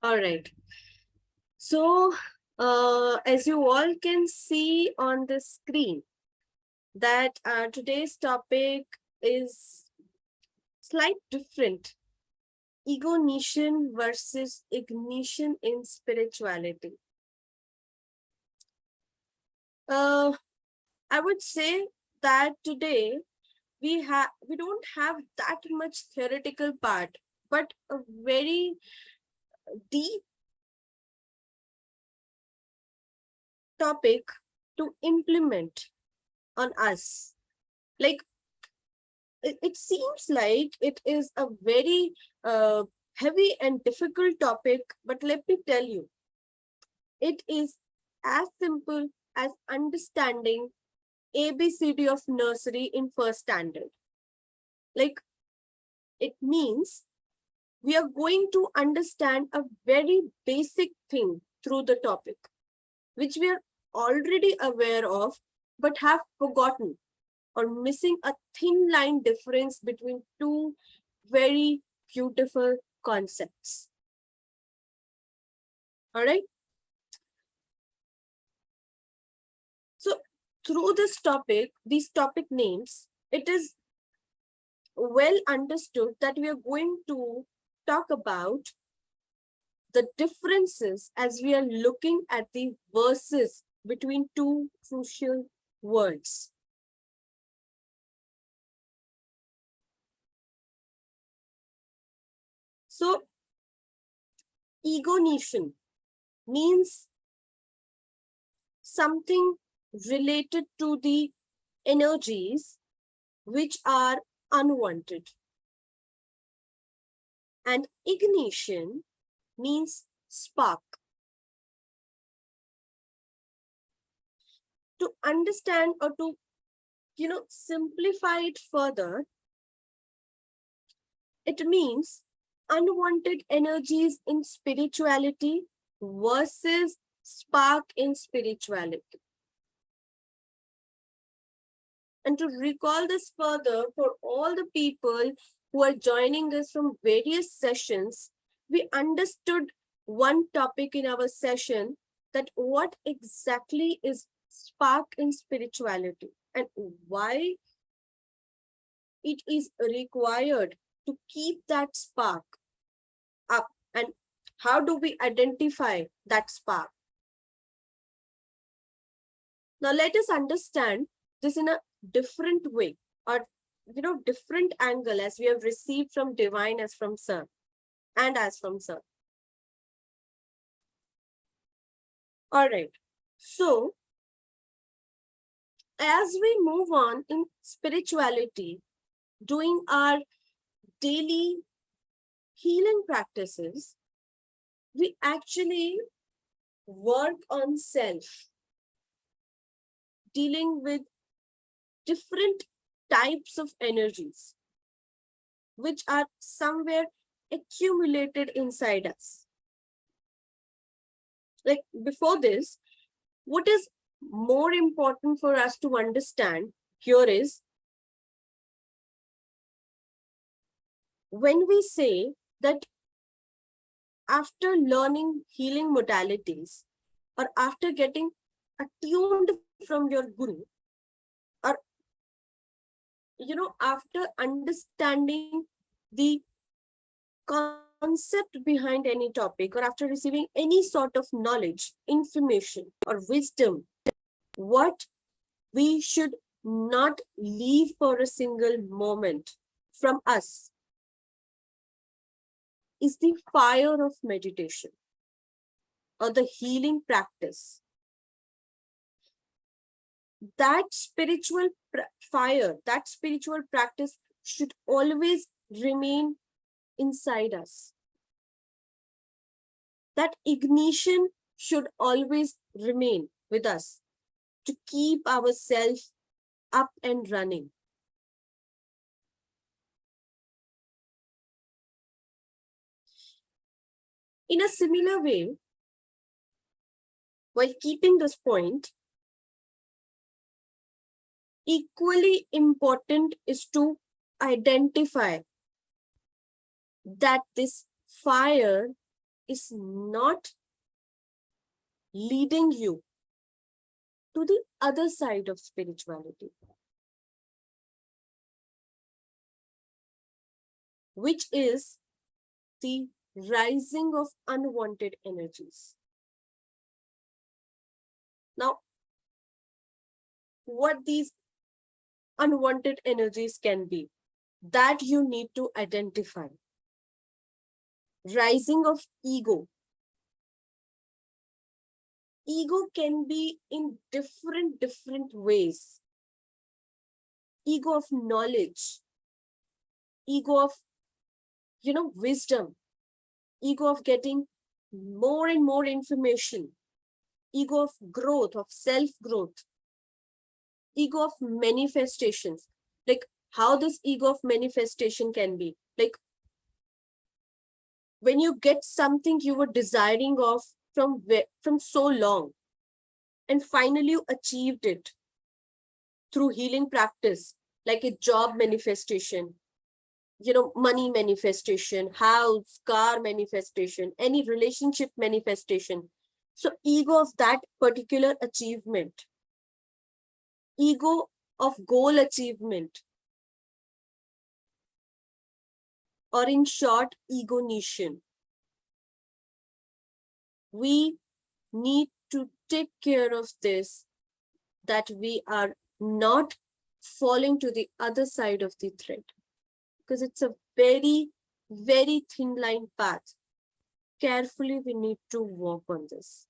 All right. So, as you all can see on the screen, that today's topic is slight different. Ego-nition versus ignition in spirituality. Uh, I would say that today we don't have that much theoretical part, but a very deep topic to implement on us. Like it seems like it is a very heavy and difficult topic, but let me tell you, it is as simple as understanding ABCD of nursery in first standard. Like it means we are going to understand a very basic thing through the topic, which we are already aware of, but have forgotten or missing a thin line difference between two very beautiful concepts. All right. So through this topic, these topic names, it is well understood that we are going to talk about the differences as we are looking at the verses between two crucial words. So ego-nition means something related to the energies which are unwanted. And ignition means spark. To understand or to, simplify it further, it means unwanted energies in spirituality versus spark in spirituality. And to recall this further for all the people who are joining us from various sessions, we understood one topic in our session, that what exactly is spark in spirituality and why it is required to keep that spark up, and how do we identify that spark. Now let us understand this in a different way, or different angle, as we have received from divine as from sir and as from sir. All right. So as we move on in spirituality, doing our daily healing practices, we actually work on self, dealing with different types of energies which are somewhere accumulated inside us. Like before this, what is more important for us to understand here is, when we say that after learning healing modalities or after getting attuned from your guru, or after understanding the concept behind any topic, or after receiving any sort of knowledge, information, or wisdom, what we should not leave for a single moment from us is the fire of meditation or the healing practice. That spiritual fire, that spiritual practice should always remain inside us. That ignition should always remain with us to keep ourselves up and running. In a similar way, while keeping this point, equally important is to identify that this fire is not leading you to the other side of spirituality, which is the rising of unwanted energies. Now, what these unwanted energies can be, that you need to identify. Rising of ego. Ego can be in different ways. Ego of knowledge, ego of, wisdom, ego of getting more and more information, ego of growth, of self-growth, ego of manifestations. Like how this ego of manifestation can be. Like when you get something you were desiring of from so long, and finally you achieved it through healing practice, like a job manifestation, money manifestation, house, car manifestation, any relationship manifestation. So ego of that particular achievement, ego of goal achievement, or in short, ego-nition. We need to take care of this, that we are not falling to the other side of the thread, because it's a very thin line path. Carefully, we need to walk on this.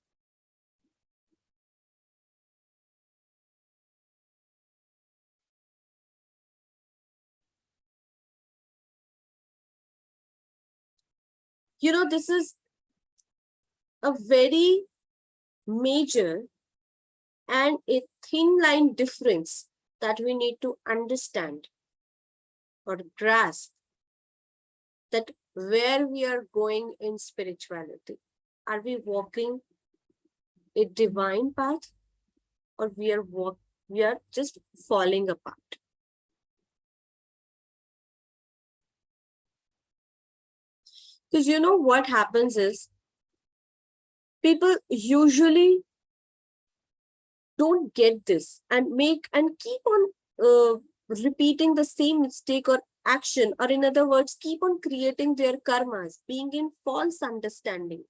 This is a very major and a thin line difference that we need to understand or grasp, that where we are going in spirituality. Are we walking a divine path, or we are just falling apart? Because what happens is, people usually don't get this and keep on repeating the same mistake or action, or in other words, keep on creating their karmas, being in false understanding.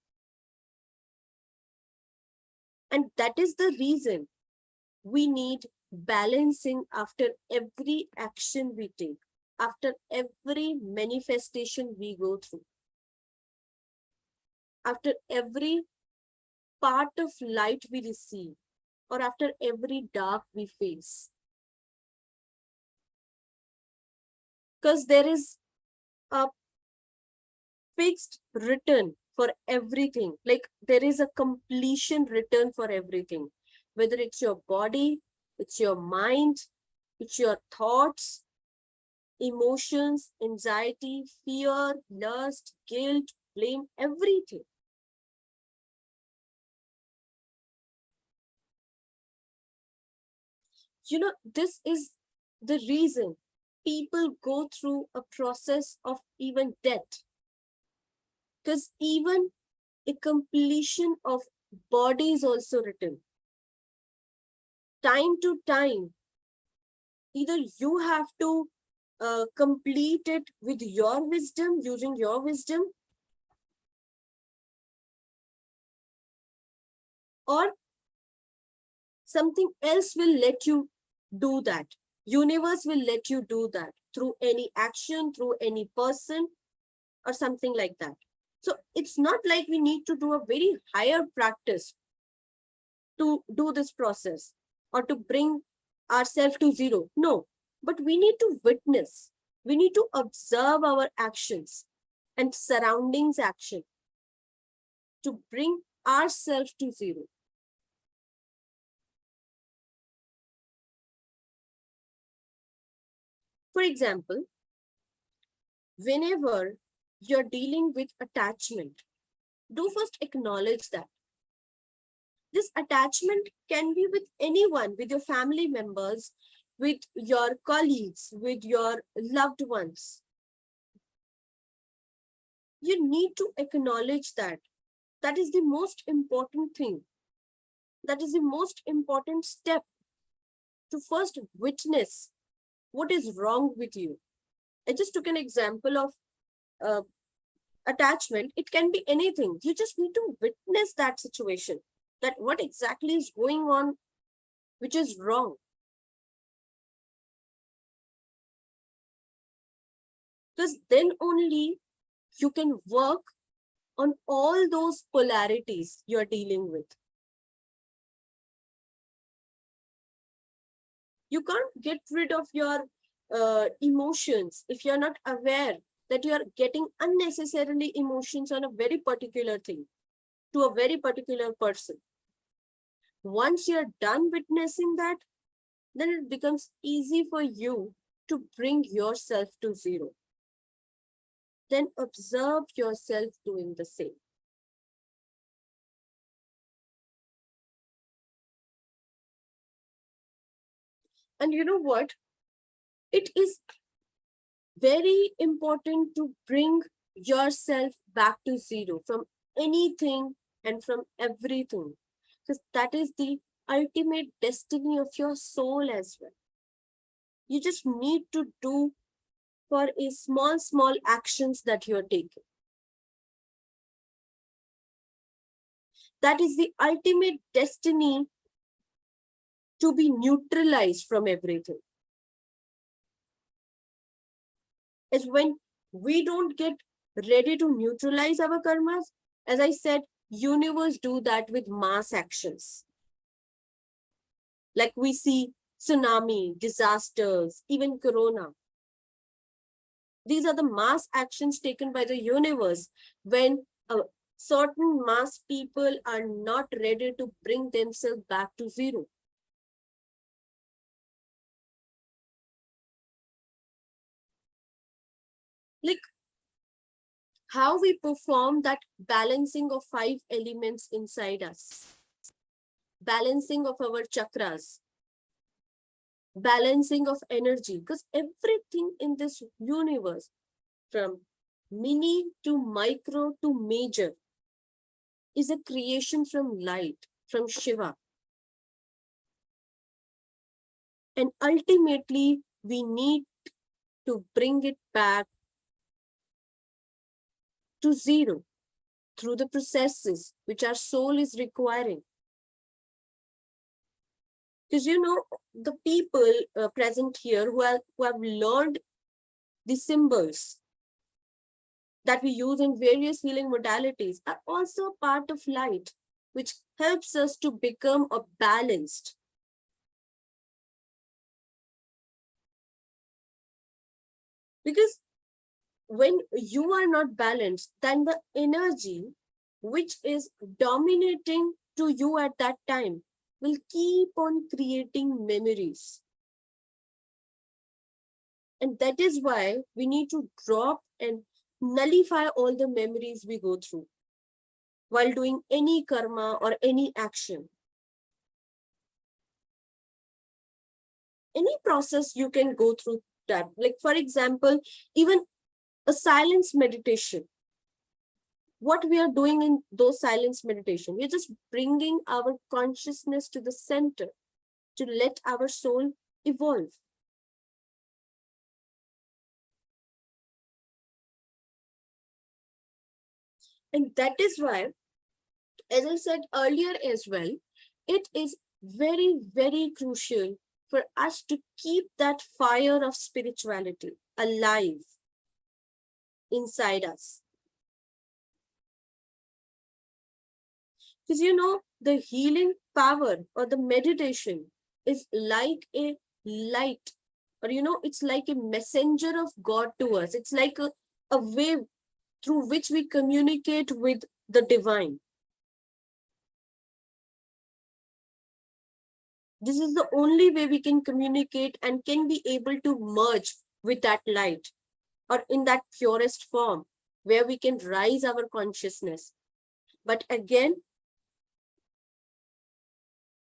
And that is the reason we need balancing after every action we take, after every manifestation we go through, after every part of light we receive, or after every dark we face. Because there is a fixed return for everything. Like there is a completion return for everything, whether it's your body, it's your mind, it's your thoughts, emotions, anxiety, fear, lust, guilt, blame, everything. This is the reason people go through a process of even death. Because even a completion of body is also written. Time to time, either you have to complete it with your wisdom, using your wisdom, or something else will let you do that. Universe will let you do that through any action, through any person, or something like that. So it's not like we need to do a very higher practice to do this process or to bring ourselves to zero. No, but we need to witness. We need to observe our actions and surroundings action to bring ourselves to zero. For example, whenever you're dealing with attachment, do first acknowledge that. This attachment can be with anyone, with your family members, with your colleagues, with your loved ones. You need to acknowledge that That is the most important thing. That is the most important step, to first witness what is wrong with you. I just took an example of uh, attachment. It can be anything. You just need to witness that situation, that what exactly is going on, which is wrong. Because then only you can work on all those polarities you're dealing with. You can't get rid of your emotions if you're not aware that you are getting unnecessarily emotions on a very particular thing, to a very particular person. Once you're done witnessing that, then it becomes easy for you to bring yourself to zero. Then observe yourself doing the same. And you know what? It is very important to bring yourself back to zero from anything and from everything, because that is the ultimate destiny of your soul as well. You just need to do for a small actions that you're taking. That is the ultimate destiny, to be neutralized from everything. Is when we don't get ready to neutralize our karmas. As I said, universe do that with mass actions. Like we see tsunami, disasters, even corona. These are the mass actions taken by the universe when certain mass people are not ready to bring themselves back to zero. Like how we perform that balancing of 5 elements inside us, balancing of our chakras, balancing of energy, because everything in this universe, from mini to micro to major, is a creation from light, from Shiva. And ultimately, we need to bring it back to zero through the processes which our soul is requiring. Because you know, the people present here who have learned the symbols that we use in various healing modalities are also part of light, which helps us to become a balanced. Because when you are not balanced, then the energy which is dominating to you at that time will keep on creating memories. And that is why we need to drop and nullify all the memories we go through while doing any karma or any action. Any process you can go through that. Like, for example, even a silence meditation. What we are doing in those silence meditation, we're just bringing our consciousness to the center to let our soul evolve. And that is why, as I said earlier as well, it is very crucial for us to keep that fire of spirituality alive inside us. Because you know, the healing power or the meditation is like a light, or you know, it's like a messenger of God to us. It's like a way through which we communicate with the divine. This is the only way we can communicate and can be able to merge with that light, or in that purest form where we can rise our consciousness. But again,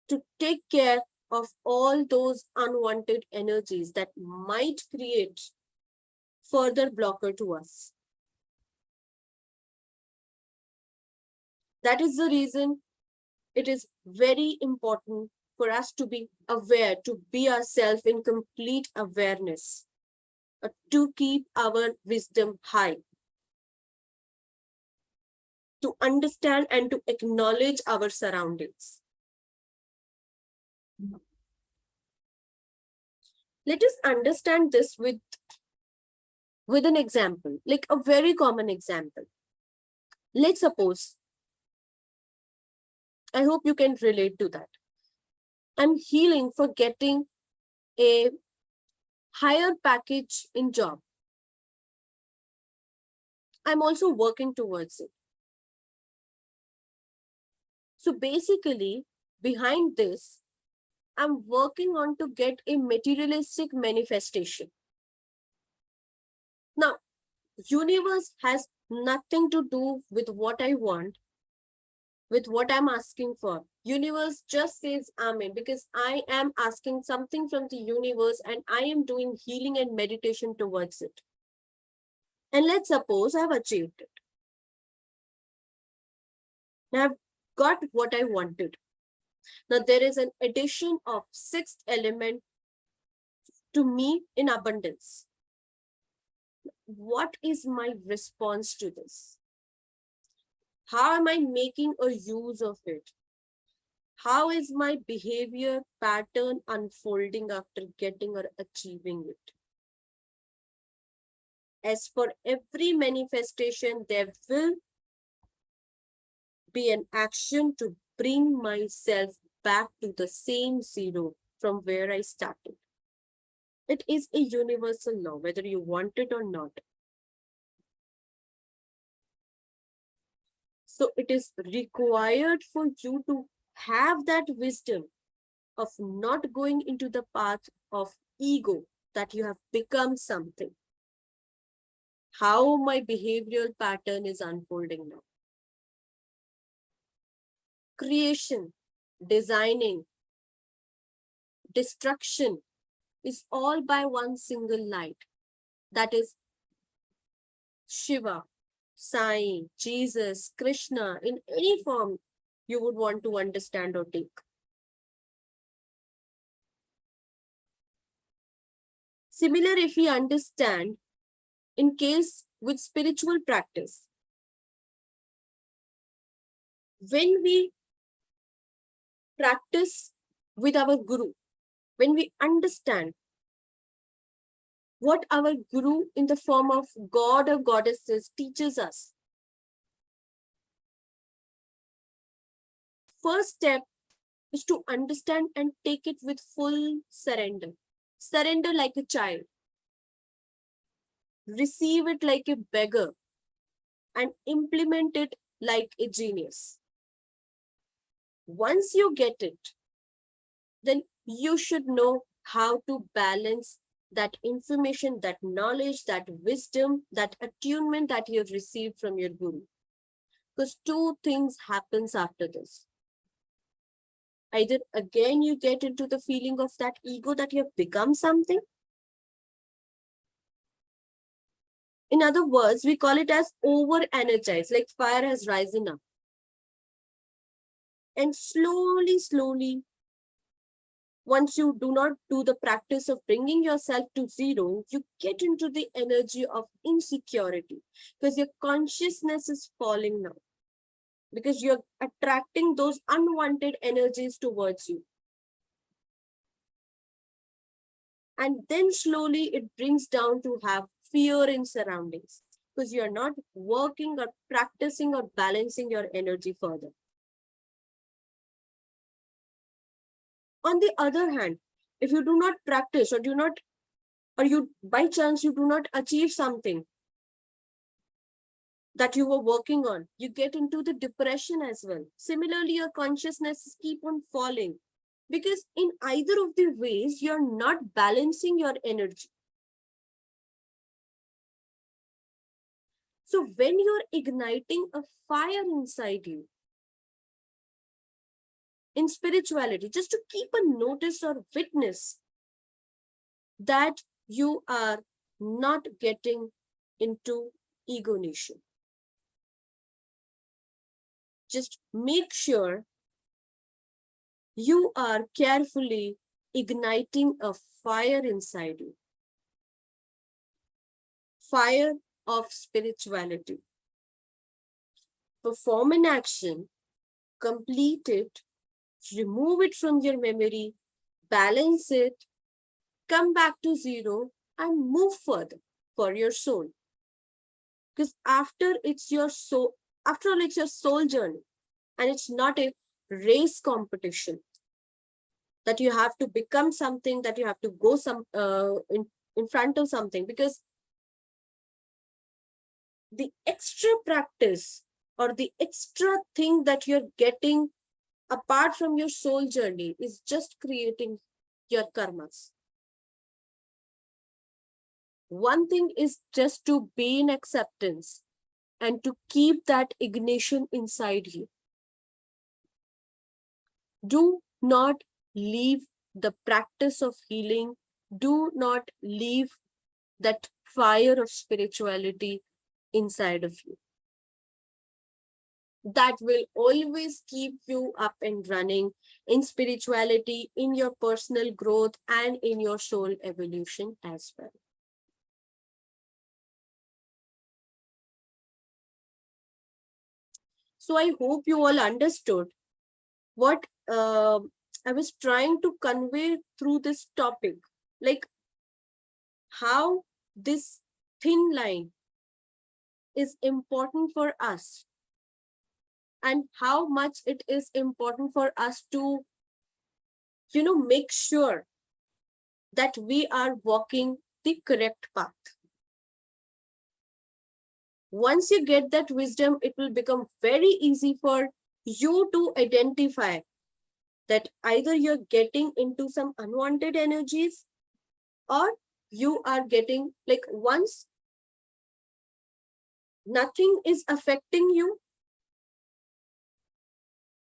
to take care of all those unwanted energies that might create further blocker to us. That is the reason it is very important for us to be aware, to be ourselves in complete awareness, to keep our wisdom high, to understand and to acknowledge our surroundings. Let us understand this with an example, like a very common example. Let's suppose, I hope you can relate to that. I'm healing for getting a higher package in job. I'm also working towards it. So basically, behind this, I'm working on to get a materialistic manifestation. Now, universe has nothing to do with what I want, with what I'm asking for. Universe just says amen because I am asking something from the universe and I am doing healing and meditation towards it. And let's suppose I've achieved it. Now I've got what I wanted. Now there is an addition of sixth element to me in abundance. What is my response to this? How am I making a use of it? How is my behavior pattern unfolding after getting or achieving it? As for every manifestation, there will be an action to bring myself back to the same zero from where I started. It is a universal law, whether you want it or not. So it is required for you to have that wisdom of not going into the path of ego, that you have become something. How my behavioral pattern is unfolding now. Creation, designing, destruction is all by one single light. That is Shiva, Sai, Jesus, Krishna, in any form you would want to understand or take. Similar, if we understand, in case with spiritual practice, when we practice with our guru, when we understand what our guru in the form of God or goddesses teaches us, first step is to understand and take it with full surrender. Surrender like a child. Receive it like a beggar and implement it like a genius. Once you get it, then you should know how to balance that information, that knowledge, that wisdom, that attunement that you've received from your guru. Because two things happens after this. Either again you get into the feeling of that ego that you have become something. In other words, we call it as over-energized, like fire has risen up. And slowly, once you do not do the practice of bringing yourself to zero, you get into the energy of insecurity because your consciousness is falling now. Because you're attracting those unwanted energies towards you. And then slowly it brings down to have fear in surroundings because you're not working or practicing or balancing your energy further. On the other hand, if you do not practice or you by chance you do not achieve something that you were working on, you get into the depression as well. Similarly, your consciousness keep on falling because in either of the ways, you're not balancing your energy. So when you're igniting a fire inside you, in spirituality, just to keep a notice or witness that you are not getting into ego-nition. just make sure you are carefully igniting a fire inside you, fire of spirituality. Perform an action, complete it, remove it from your memory, balance it, come back to zero, and move further for your soul. Because after all, it's your soul journey, and it's not a race competition that you have to become something, that you have to go in front of something. Because the extra practice or the extra thing that you're getting apart from your soul journey is just creating your karmas. One thing is just to be in acceptance and to keep that ignition inside you. Do not leave the practice of healing. Do not leave that fire of spirituality inside of you. That will always keep you up and running in spirituality, in your personal growth, and in your soul evolution as well. So I hope you all understood what I was trying to convey through this topic, like how this thin line is important for us and how much it is important for us to, make sure that we are walking the correct path. Once you get that wisdom, it will become very easy for you to identify that either you're getting into some unwanted energies, or you are getting, like, once nothing is affecting you,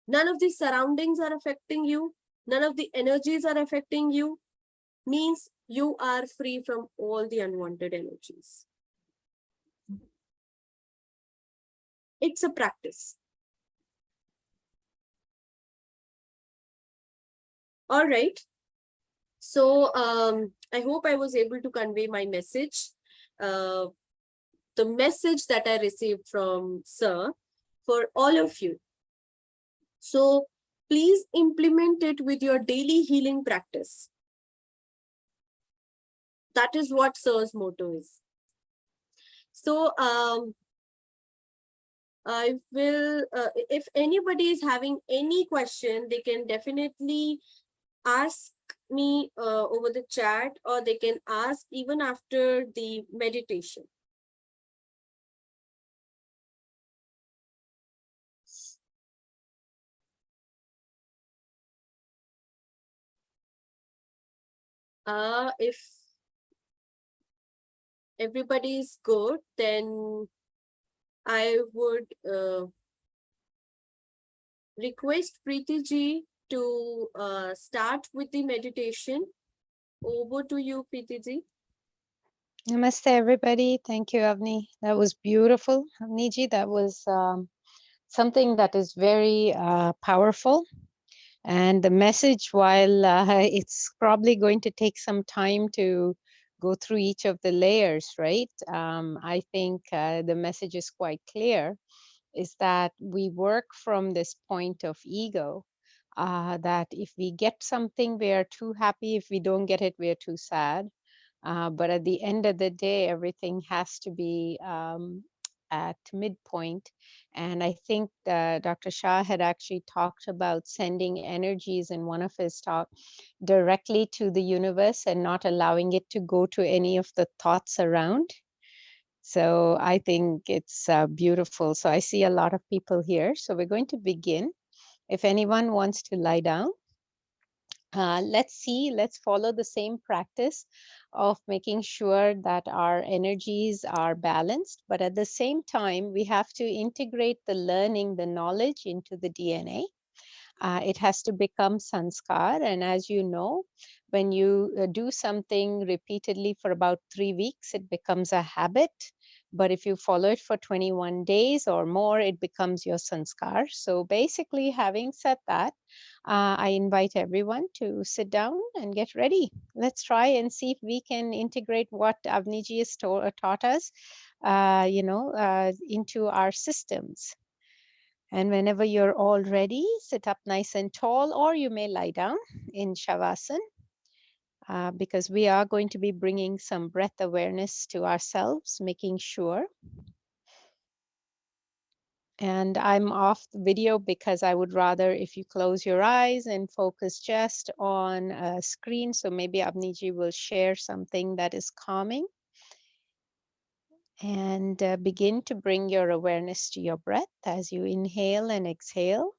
none of the surroundings are affecting you, none of the energies are affecting you, means you are free from all the unwanted energies. It's a practice. All right. So I hope I was able to convey my message, the message that I received from Sir for all of you. So please implement it with your daily healing practice. That is what Sir's motto is. So I will, if anybody is having any question, they can definitely ask me over the chat, or they can ask even after the meditation. If everybody is good, then I would request Preeti ji to start with the meditation. Over to you, Preeti ji. Namaste, everybody. Thank you, Avni. That was beautiful, Avni ji. That was something that is very powerful. And the message, while it's probably going to take some time to go through each of the layers, right? I think the message is quite clear, is that we work from this point of ego, that if we get something, we are too happy. If we don't get it, we are too sad. But at the end of the day, everything has to be at midpoint. And I think Dr. Shah had actually talked about sending energies in one of his talk directly to the universe and not allowing it to go to any of the thoughts around. So I think it's beautiful. So I see a lot of people here. So we're going to begin. If anyone wants to lie down, let's follow the same practice of making sure that our energies are balanced, but at the same time, we have to integrate the learning, the knowledge into the DNA. It has to become sanskar. And as you know, when you do something repeatedly for about 3 weeks, it becomes a habit. But if you follow it for 21 days or more, it becomes your sanskar. So basically, having said that, I invite everyone to sit down and get ready. Let's try and see if we can integrate what Avniji has taught us, into our systems. And whenever you're all ready, sit up nice and tall, or you may lie down in Shavasana, because we are going to be bringing some breath awareness to ourselves, making sure. And I'm off the video because I would rather if you close your eyes and focus just on a screen. So maybe Abniji will share something that is calming. And begin to bring your awareness to your breath as you inhale and exhale.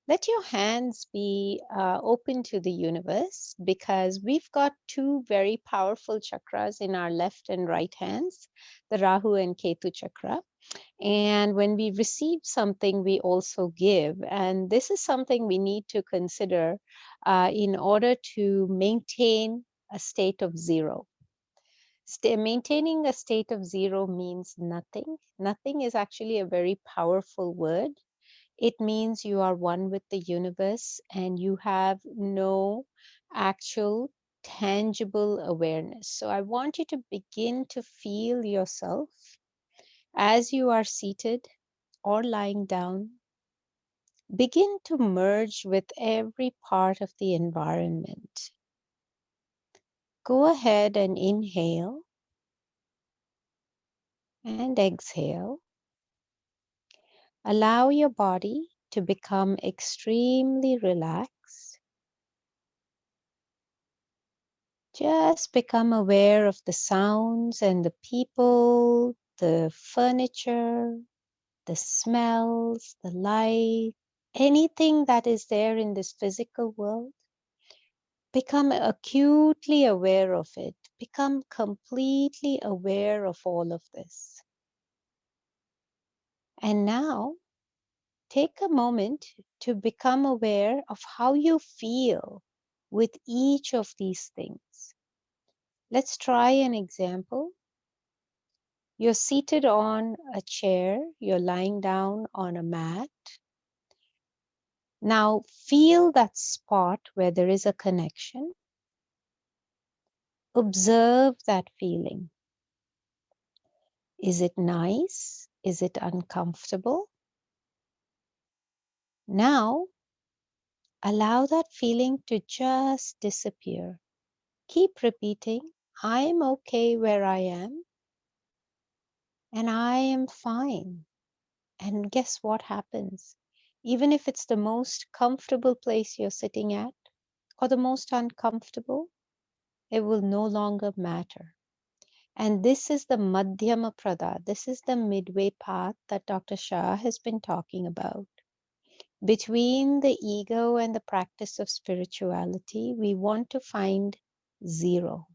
Let your hands be open to the universe, because we've got two very powerful chakras in our left and right hands, the Rahu and Ketu chakra. And when we receive something, we also give. And this is something we need to consider in order to maintain a state of zero. Maintaining a state of zero means nothing. Nothing is actually a very powerful word. It means you are one with the universe and you have no actual tangible awareness. So I want you to begin to feel yourself as you are seated or lying down. Begin to merge with every part of the environment. Go ahead and inhale and exhale. Allow your body to become extremely relaxed. Just become aware of the sounds and the people, the furniture, the smells, the light, anything that is there in this physical world. Become acutely aware of it. Become completely aware of all of this. And now, take a moment to become aware of how you feel with each of these things. Let's try an example. You're seated on a chair, you're lying down on a mat. Now feel that spot where there is a connection. Observe that feeling. Is it nice? Is it uncomfortable? Now allow that feeling to just disappear. Keep repeating, I am okay where I am and I am fine. And guess what happens? Even if it's the most comfortable place you're sitting at or the most uncomfortable, it will no longer matter. And this is the Madhyama Prada. This is the midway path that Dr. Shah has been talking about. Between the ego and the practice of spirituality, we want to find zero.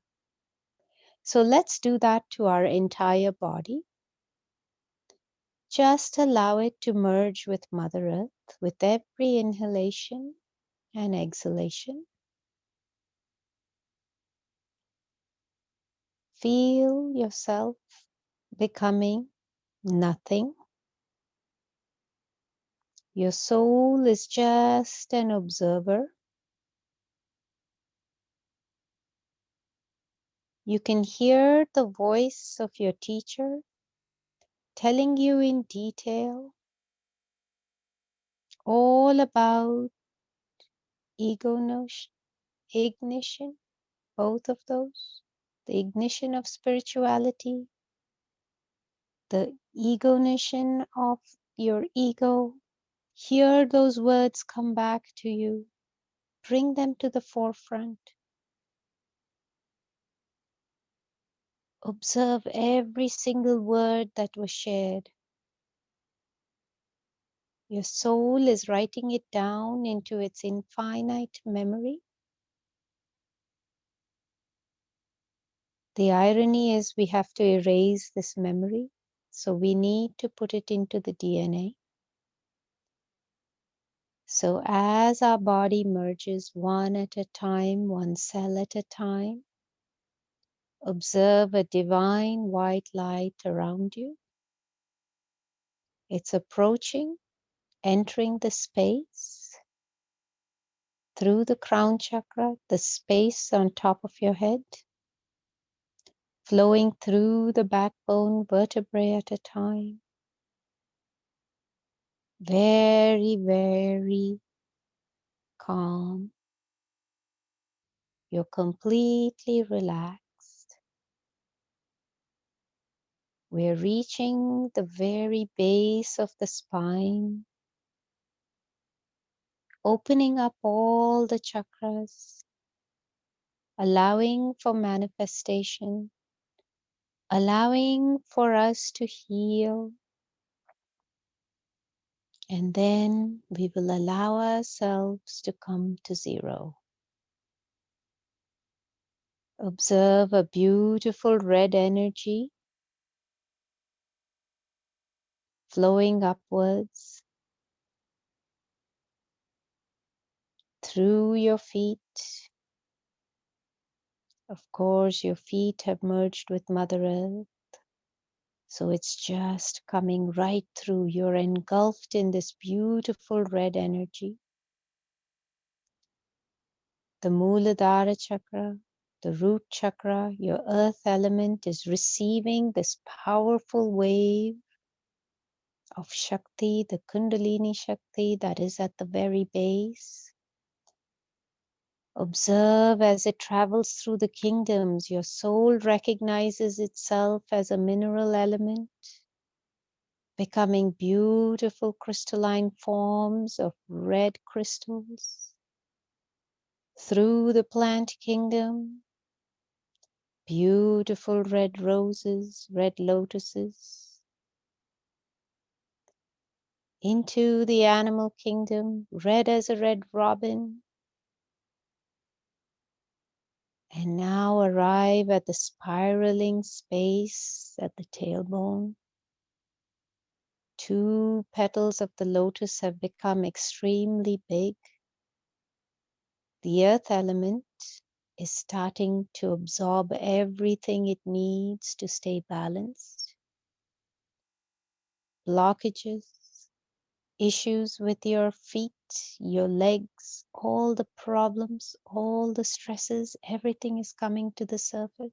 So let's do that to our entire body. Just allow it to merge with Mother Earth with every inhalation and exhalation. Feel yourself becoming nothing. Your soul is just an observer. You can hear the voice of your teacher telling you in detail all about ego-notion, ignition, both of those, the ignition of spirituality, the ego-nition of your ego. Hear those words come back to you. Bring them to the forefront. Observe every single word that was shared. Your soul is writing it down into its infinite memory. The irony is we have to erase this memory, so we need to put it into the DNA. So as our body merges one at a time, one cell at a time, Observe a divine white light around you. It's approaching, entering the space through the crown chakra, the space on top of your head, flowing through the backbone vertebrae at a time. Very, very calm. You're completely relaxed. We're reaching the very base of the spine, opening up all the chakras, allowing for manifestation, allowing for us to heal. And then we will allow ourselves to come to zero. Observe a beautiful red energy flowing upwards through your feet. Of course, your feet have merged with Mother Earth, so it's just coming right through. You're engulfed in this beautiful red energy. The Muladhara chakra, the root chakra, your earth element is receiving this powerful wave of Shakti, the Kundalini Shakti that is at the very base. Observe as it travels through the kingdoms. Your soul recognizes itself as a mineral element, becoming beautiful crystalline forms of red crystals. Through the plant kingdom, beautiful red roses, red lotuses. Into the animal kingdom, red as a red robin. And now arrive at the spiraling space at the tailbone. Two petals of the lotus have become extremely big. The earth element is starting to absorb everything it needs to stay balanced. Blockages, issues with your feet, your legs, all the problems, all the stresses, everything is coming to the surface.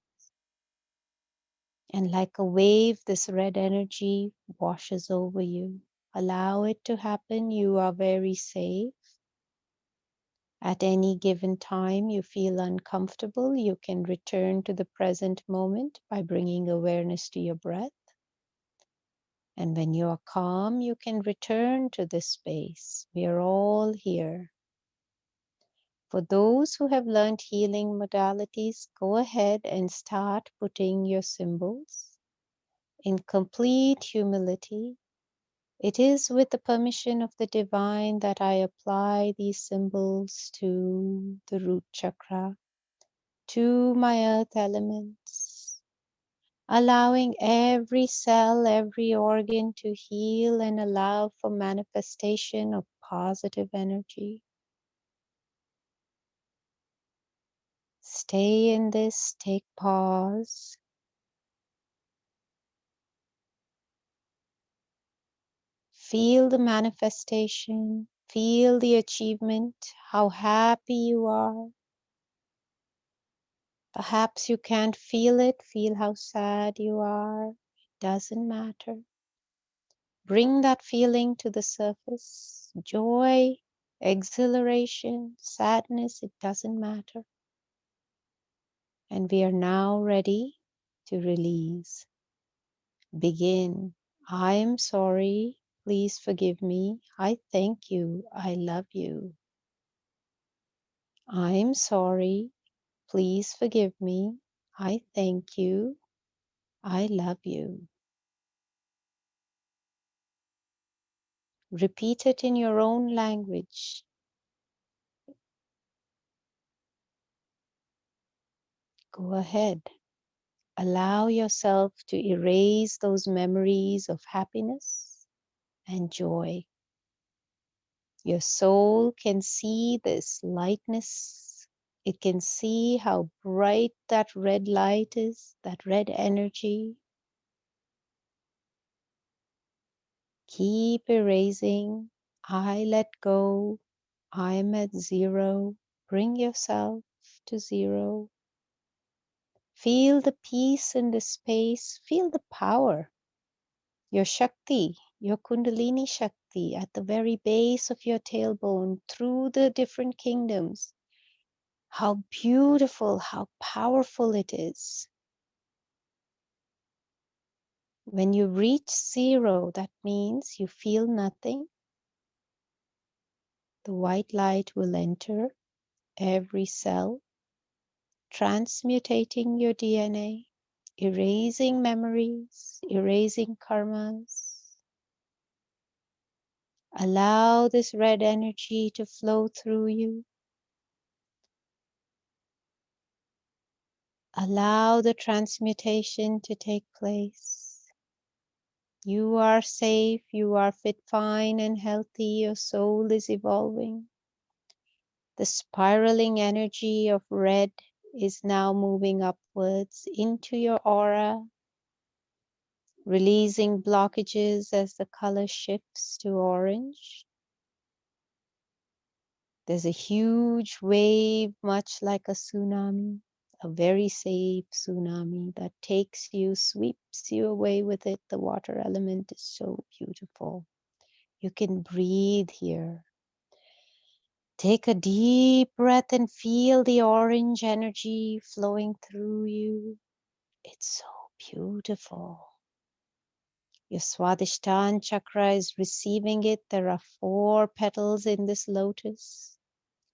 And like a wave, this red energy washes over you. Allow it to happen. You are very safe. At any given time you feel uncomfortable, you can return to the present moment by bringing awareness to your breath. And when you are calm, you can return to this space. We are all here. For those who have learned healing modalities, go ahead and start putting your symbols in complete humility. It is with the permission of the divine that I apply these symbols to the root chakra, to my earth elements, allowing every cell, every organ to heal and allow for manifestation of positive energy. Stay in this, take pause. Feel the manifestation, feel the achievement, how happy you are. Perhaps you can't feel it, feel how sad you are. It doesn't matter. Bring that feeling to the surface. Joy, exhilaration, sadness, it doesn't matter. And we are now ready to release. Begin. I am sorry. Please forgive me. I thank you. I love you. I am sorry. Please forgive me. I thank you. I love you. Repeat it in your own language. Go ahead. Allow yourself to erase those memories of happiness and joy. Your soul can see this lightness It can see how bright that red light is, that red energy. Keep erasing. I let go. I'm at zero. Bring yourself to zero. Feel the peace in the space. Feel the power. Your Shakti, your Kundalini Shakti at the very base of your tailbone through the different kingdoms. How beautiful, how powerful it is. When you reach zero, that means you feel nothing. The white light will enter every cell, transmutating your DNA, erasing memories, erasing karmas. Allow this red energy to flow through you. Allow the transmutation to take place. You are safe, you are fit, fine, and healthy. Your soul is evolving. The spiraling energy of red is now moving upwards into your aura, releasing blockages as the color shifts to orange. There's a huge wave, much like a tsunami, a very safe tsunami that takes you, sweeps you away with it. The water element is so beautiful. You can breathe here. Take a deep breath and feel the orange energy flowing through you. It's so beautiful. Your Swadhisthana chakra is receiving it. There are 4 petals in this lotus.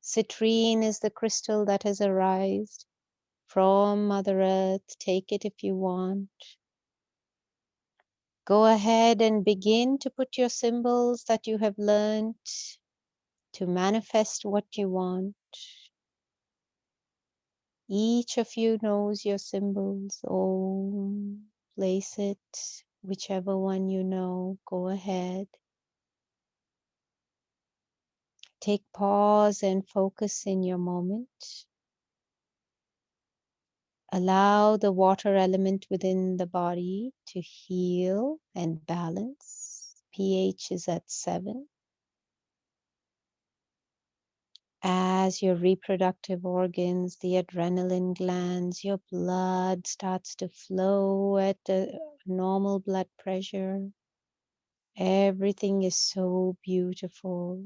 Citrine is the crystal that has arisen from Mother Earth. Take it if you want. Go ahead and begin to put your symbols that you have learned to manifest what you want. Each of you knows your symbols. Om, place it, whichever one you know, go ahead. Take pause and focus in your moment. Allow the water element within the body to heal and balance. pH is at 7. As your reproductive organs, the adrenaline glands, your blood starts to flow at a normal blood pressure. Everything is so beautiful.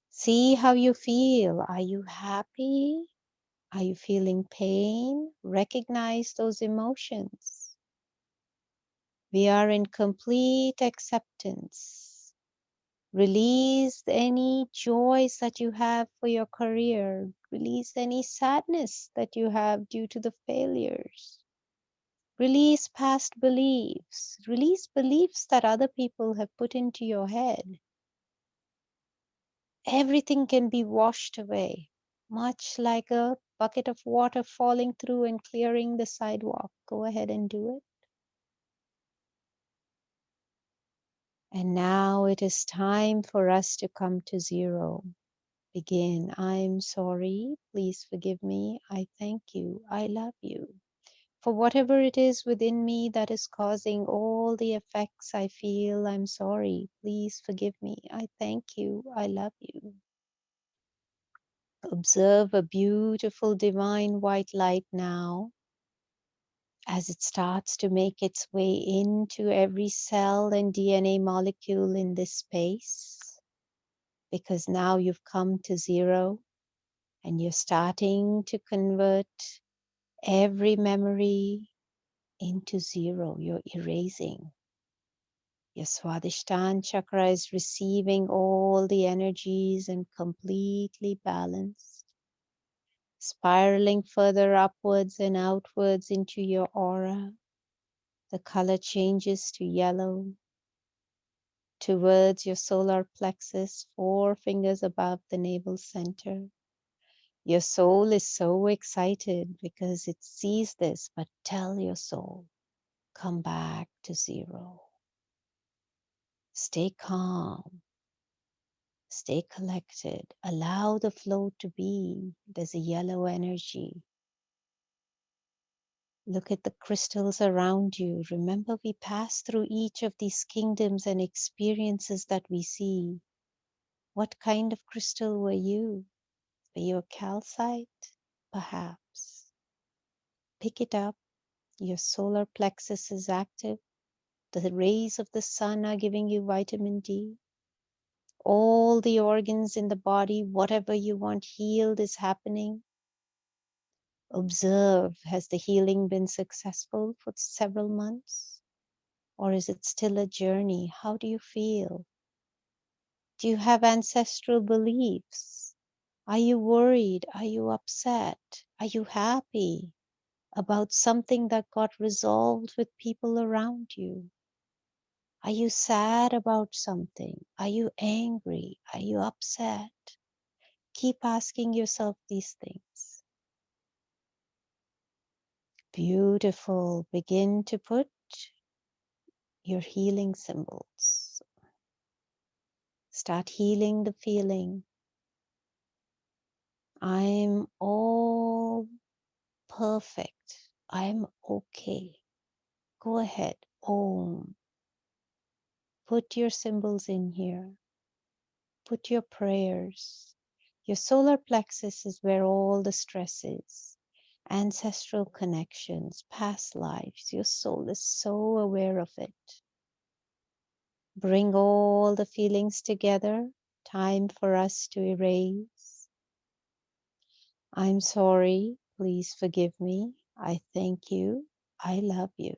See how you feel. Are you happy? Are you feeling pain? Recognize those emotions. We are in complete acceptance. Release any joys that you have for your career. Release any sadness that you have due to the failures. Release past beliefs. Release beliefs that other people have put into your head. Everything can be washed away, much like a bucket of water falling through and clearing the sidewalk. Go ahead and do it. And now it is time for us to come to zero. Begin. I'm sorry. Please forgive me. I thank you. I love you. For whatever it is within me that is causing all the effects I feel, I'm sorry. Please forgive me. I thank you. I love you. Observe a beautiful divine white light now as it starts to make its way into every cell and DNA molecule in this space. Because now you've come to zero and you're starting to convert every memory into zero. You're erasing. Your Swadhisthana chakra is receiving all the energies and completely balanced, spiraling further upwards and outwards into your aura. The color changes to yellow towards your solar plexus, 4 fingers above the navel center. Your soul is so excited because it sees this, but tell your soul, come back to zero. Stay calm. Stay collected. Allow the flow to be. There's a yellow energy. Look at the crystals around you. Remember, we pass through each of these kingdoms and experiences that we see. What kind of crystal were you? Were you a calcite? Perhaps. Pick it up. Your solar plexus is active. The rays of the sun are giving you vitamin D. All the organs in the body, whatever you want healed, is happening. Observe, has the healing been successful for several months? Or is it still a journey? How do you feel? Do you have ancestral beliefs? Are you worried? Are you upset? Are you happy about something that got resolved with people around you? Are you sad about something? Are you angry? Are you upset? Keep asking yourself these things. Beautiful. Begin to put your healing symbols. Start healing the feeling. I'm all perfect. I'm okay. Go ahead. Om. Put your symbols in here. Put your prayers. Your solar plexus is where all the stress is. Ancestral connections, past lives. Your soul is so aware of it. Bring all the feelings together. Time for us to erase. I'm sorry. Please forgive me. I thank you. I love you.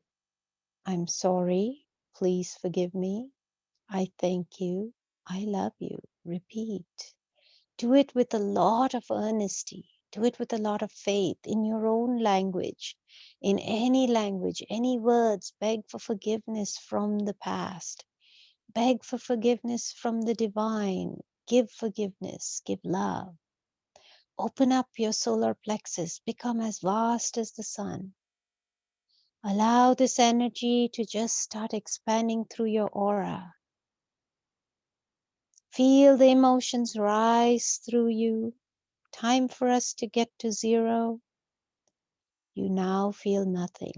I'm sorry. Please forgive me. I thank you. I love you. Repeat. Do it with a lot of earnesty. Do it with a lot of faith in your own language, in any language, any words. Beg for forgiveness from the past. Beg for forgiveness from the divine. Give forgiveness. Give love. Open up your solar plexus. Become as vast as the sun. Allow this energy to just start expanding through your aura. Feel the emotions rise through you. Time for us to get to zero. You now feel nothing.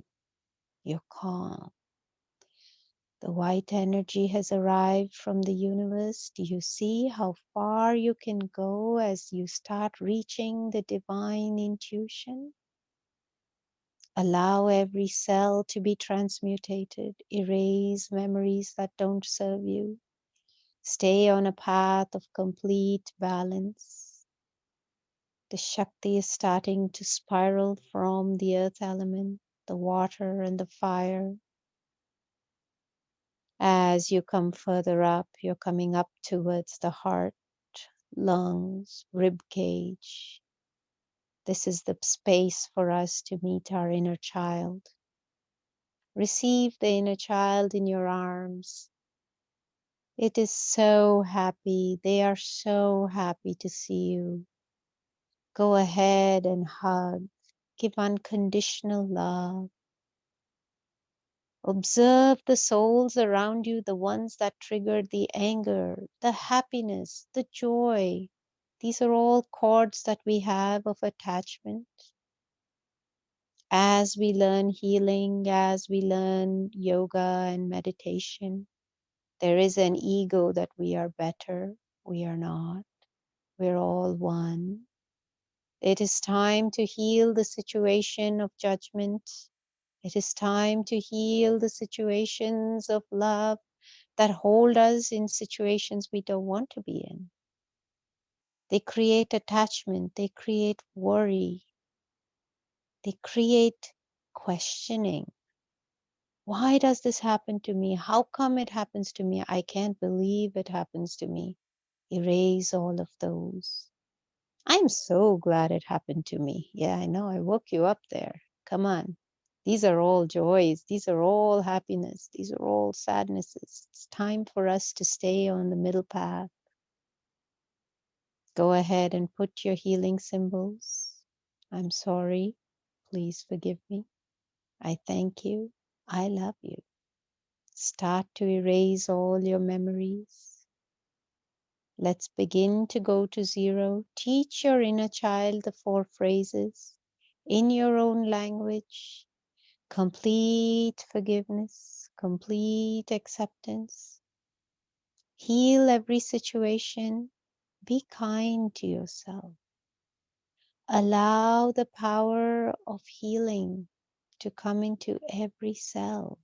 You're calm. The white energy has arrived from the universe. Do you see how far you can go as you start reaching the divine intuition? Allow every cell to be transmutated. Erase memories that don't serve you. Stay on a path of complete balance. The Shakti is starting to spiral from the earth element, the water, and the fire. As you come further up, you're coming up towards the heart, lungs, rib cage. This is the space for us to meet our inner child. Receive the inner child in your arms. It is so happy. They are so happy to see you. Go ahead and hug. Give unconditional love. Observe the souls around you, the ones that triggered the anger, the happiness, the joy. These are all cords that we have of attachment. As we learn healing, as we learn yoga and meditation, there is an ego that we are better. We are not. We're all one. It is time to heal the situation of judgment. It is time to heal the situations of love that hold us in situations we don't want to be in. They create attachment, they create worry, they create questioning. Why does this happen to me? How come it happens to me? I can't believe it happens to me. Erase all of those. I'm so glad it happened to me. Yeah, I know, I woke you up there. Come on. These are all joys. These are all happiness. These are all sadnesses. It's time for us to stay on the middle path. Go ahead and put your healing symbols. I'm sorry. Please forgive me. I thank you. I love you. Start to erase all your memories. Let's begin to go to zero. Teach your inner child the 4 phrases in your own language. Complete forgiveness, complete acceptance. Heal every situation. Be kind to yourself. Allow the power of healing to come into every cell.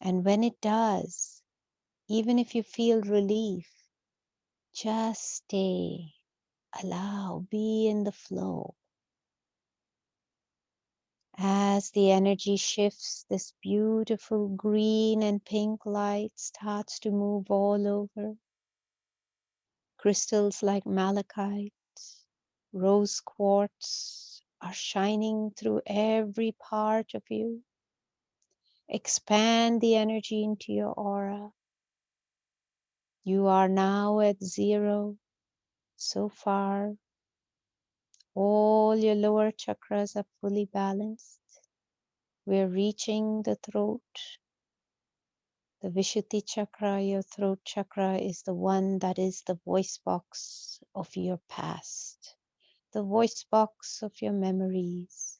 And when it does, even if you feel relief, just stay, allow, be in the flow. As the energy shifts, this beautiful green and pink light starts to move all over. Crystals like malachite, rose quartz are shining through every part of you. Expand the energy into your aura. You are now at zero. So far, all your lower chakras are fully balanced. We're reaching the throat. The Vishuddhi chakra, your throat chakra, is the one that is the voice box of your past, the voice box of your memories,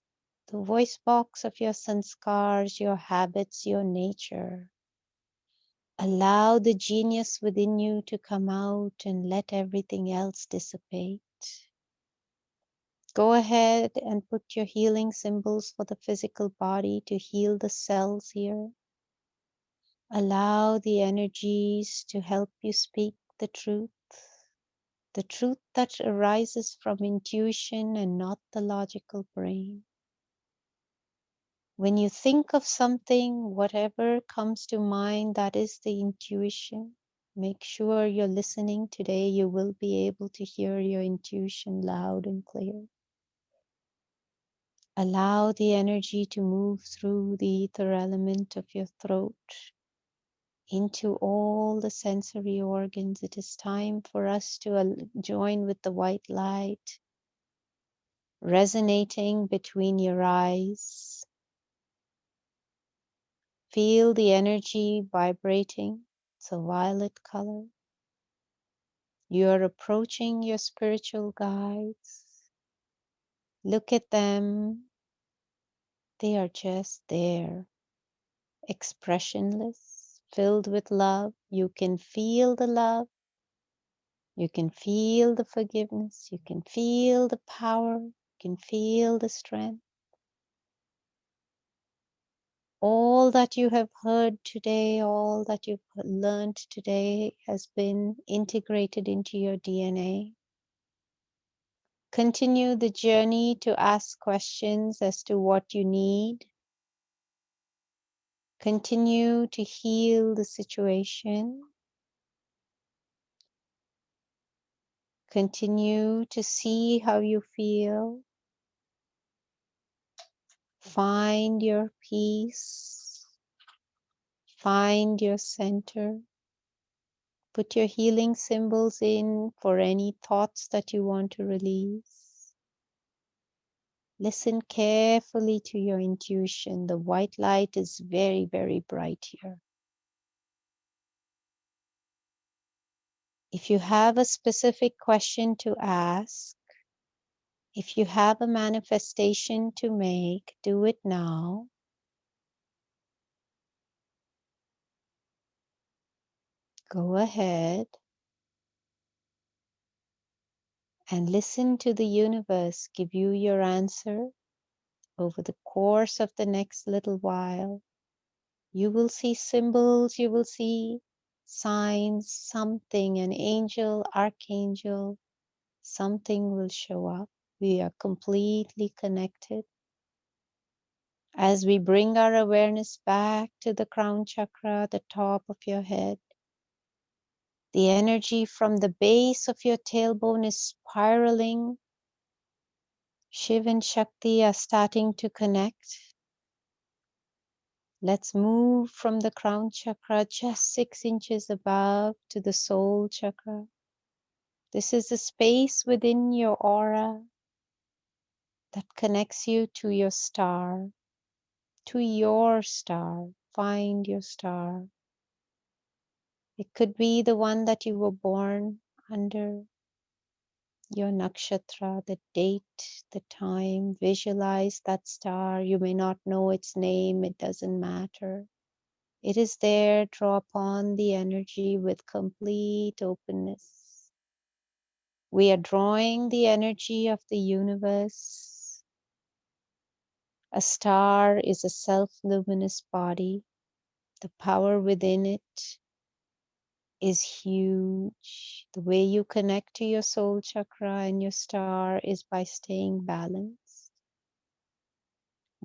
the voice box of your sanskars, your habits, your nature. Allow the genius within you to come out and let everything else dissipate. Go ahead and put your healing symbols for the physical body to heal the cells here. Allow the energies to help you speak the truth that arises from intuition and not the logical brain. When you think of something, whatever comes to mind, that is the intuition. Make sure you're listening today. You will be able to hear your intuition loud and clear. Allow the energy to move through the ether element of your throat into all the sensory organs. It is time for us to join with the white light resonating between your eyes. Feel the energy vibrating. It's a violet color. You are approaching your spiritual guides. Look at them. They are just there, expressionless, filled with love. You can feel the love. You can feel the forgiveness. You can feel the power. You can feel the strength. All that you have heard today, all that you've learned today has been integrated into your DNA. Continue the journey to ask questions as to what you need. Continue to heal the situation. Continue to see how you feel. Find your peace. Find your center. Put your healing symbols in for any thoughts that you want to release. Listen carefully to your intuition. The white light is very, very bright here. If you have a specific question to ask, if you have a manifestation to make, do it now. Go ahead and listen to the universe give you your answer over the course of the next little while. You will see symbols, you will see signs, something, an angel, archangel, something will show up. We are completely connected. As we bring our awareness back to the crown chakra, the top of your head, the energy from the base of your tailbone is spiraling. Shiv and Shakti are starting to connect. Let's move from the crown chakra just 6 inches above to the soul chakra. This is the space within your aura that connects you to your star, to your star. Find your star. It could be the one that you were born under, your nakshatra, the date, the time. Visualize that star. You may not know its name, it doesn't matter. It is there. Draw upon the energy with complete openness. We are drawing the energy of the universe. A star is a self-luminous body. The power within it is huge. The way you connect to your soul chakra and your star is by staying balanced.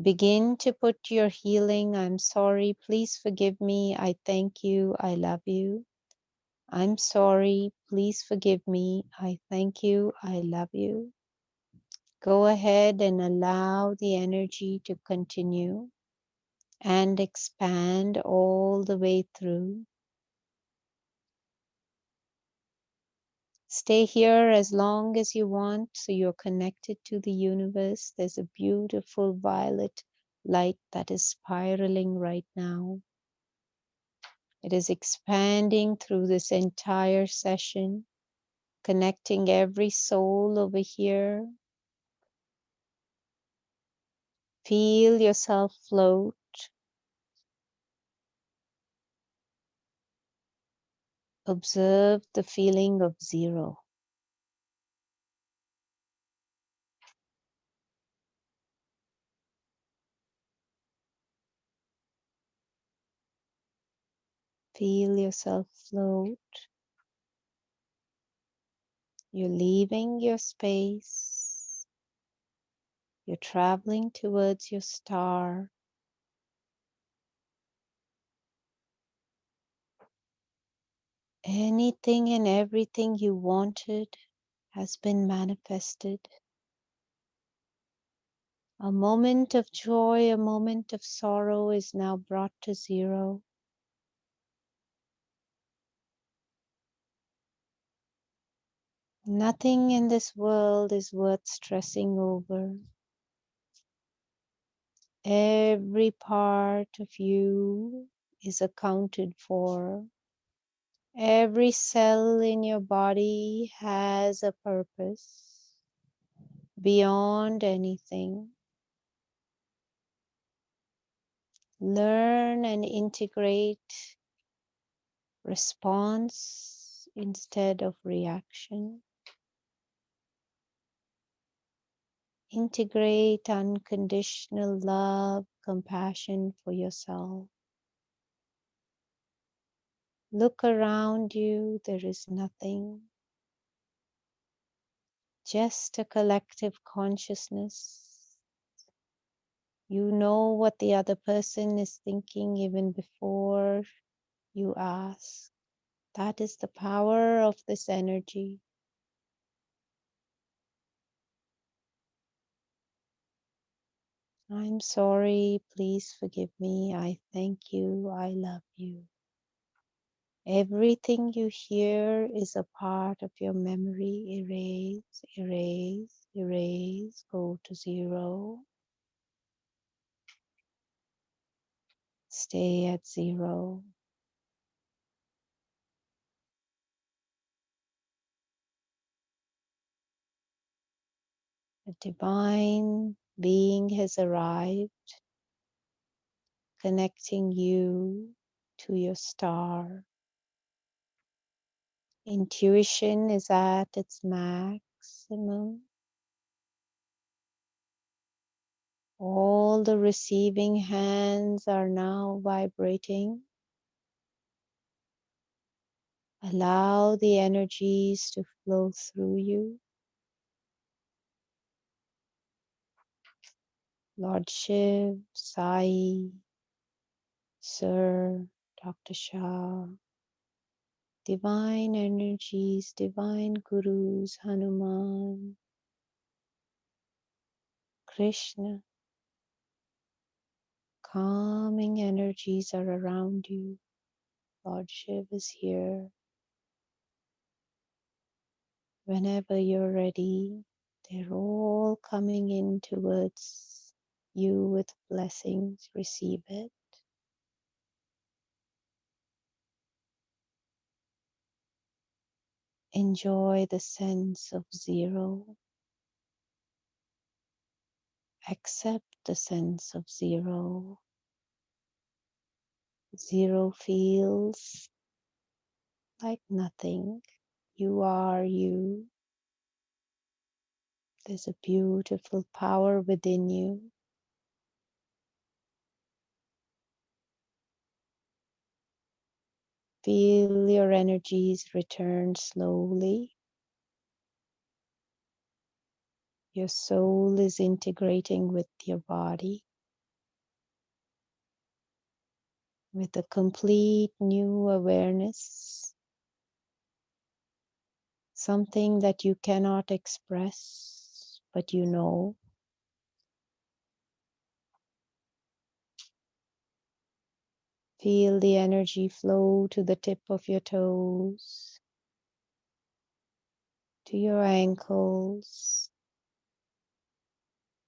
Begin to put your healing, I'm sorry, please forgive me, I thank you, I love you. I'm sorry, please forgive me, I thank you, I love you. Go ahead and allow the energy to continue and expand all the way through. Stay here as long as you want so you're connected to the universe. There's a beautiful violet light that is spiraling right now. It is expanding through this entire session, connecting every soul over here. Feel yourself float. Observe the feeling of zero. Feel yourself float. You're leaving your space. You're traveling towards your star. Anything and everything you wanted has been manifested. A moment of joy, a moment of sorrow is now brought to zero. Nothing in this world is worth stressing over. Every part of you is accounted for. Every cell in your body has a purpose beyond anything. Learn and integrate response instead of reaction. Integrate unconditional love, compassion for yourself. Look around you, there is nothing, just a collective consciousness. You know what the other person is thinking even before you ask. That is the power of this energy. I'm sorry, please forgive me. I thank you, I love you. Everything you hear is a part of your memory. Erase, erase, erase, go to zero. Stay at zero. A divine being has arrived, connecting you to your star. Intuition is at its maximum. All the receiving hands are now vibrating. Allow the energies to flow through you. Lord Shiv, Sai, Sir, Dr. Shah, divine energies, divine gurus, Hanuman, Krishna, calming energies are around you. Lord Shiv is here. Whenever you're ready, they're all coming in towards you with blessings. Receive it. enjoy the sense of zero. Accept the sense of zero. Zero feels like nothing. You are you. There's a beautiful power within you. Feel your energies return slowly. Your soul is integrating with your body with a complete new awareness, something that you cannot express, but you know. Feel the energy flow to the tip of your toes, to your ankles,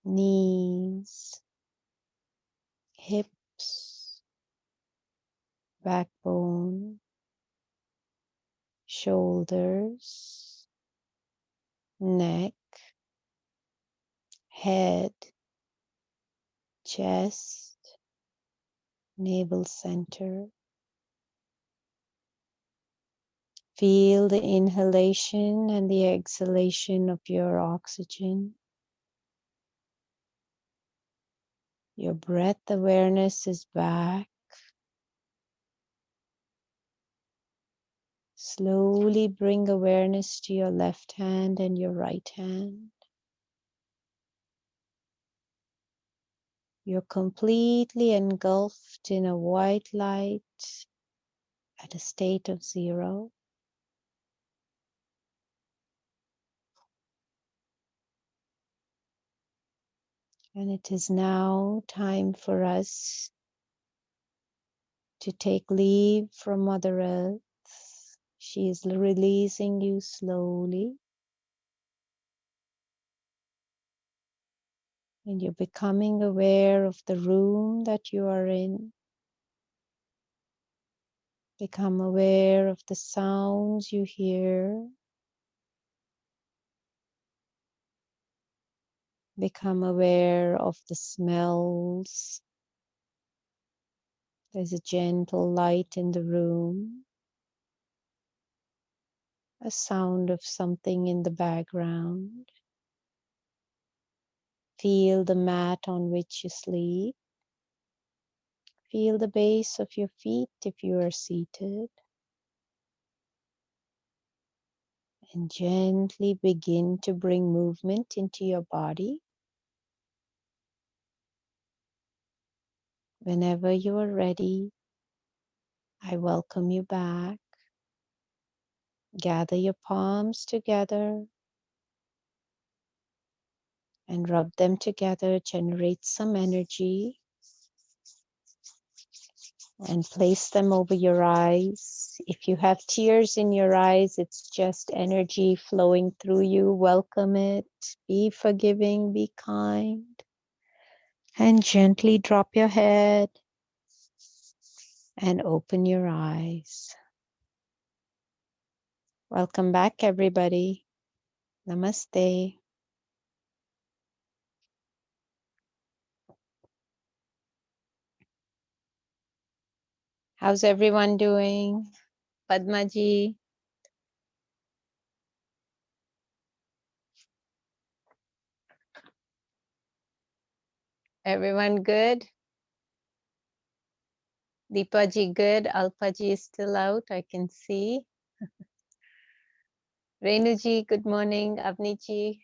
knees, hips, backbone, shoulders, neck, head, chest, navel center. Feel the inhalation and the exhalation of your oxygen. Your breath awareness is back. Slowly bring awareness to your left hand and your right hand. You're completely engulfed in a white light at a state of zero. And it is now time for us to take leave from Mother Earth. She is releasing you slowly, and you're becoming aware of the room that you are in. Become aware of the sounds you hear. Become aware of the smells. There's a gentle light in the room, a sound of something in the background. Feel the mat on which you sleep. Feel the base of your feet if you are seated. And gently begin to bring movement into your body. Whenever you are ready, I welcome you back. Gather your palms together and rub them together. Generate some energy and place them over your eyes. If you have tears in your eyes, it's just energy flowing through you. Welcome it. Be forgiving, be kind, and gently drop your head and open your eyes. Welcome back, everybody. Namaste. How's everyone doing? Padmaji, everyone good? Deepaji good? Alpaji is still out, I can see. Renuji, good morning. Avniji,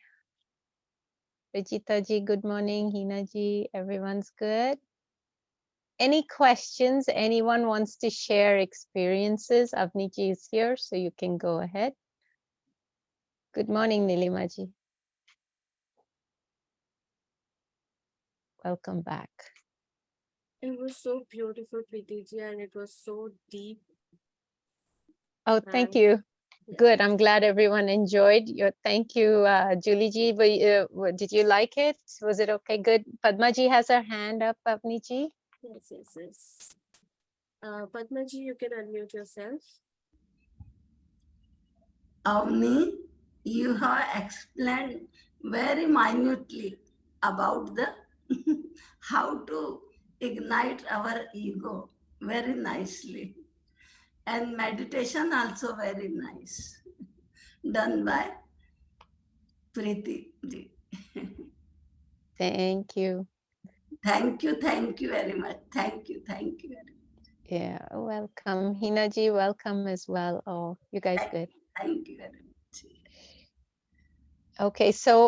Vijitaji, good morning. Hinaji, everyone's good. Any questions? Anyone wants to share experiences? Avniji is here, so you can go ahead. Good morning, Nilimaji. Welcome back. It was so beautiful, Preetiji, and it was so deep. Oh, thank And you. yeah. Good. I'm glad everyone enjoyed your. Thank you, Julie ji. Did you like it? Was it okay? Good. Padma ji has her hand up. Avni ji. Yes. Padmaji, you can unmute yourself. Avni, you have explained very minutely about the how to ignite our ego very nicely. And meditation also very nice. Done by Preeti ji. Thank you. Thank you very much. Thank you very much. Yeah, welcome. Hinaji, welcome as well. Oh, you guys Thank, good. thank you very much. Okay, so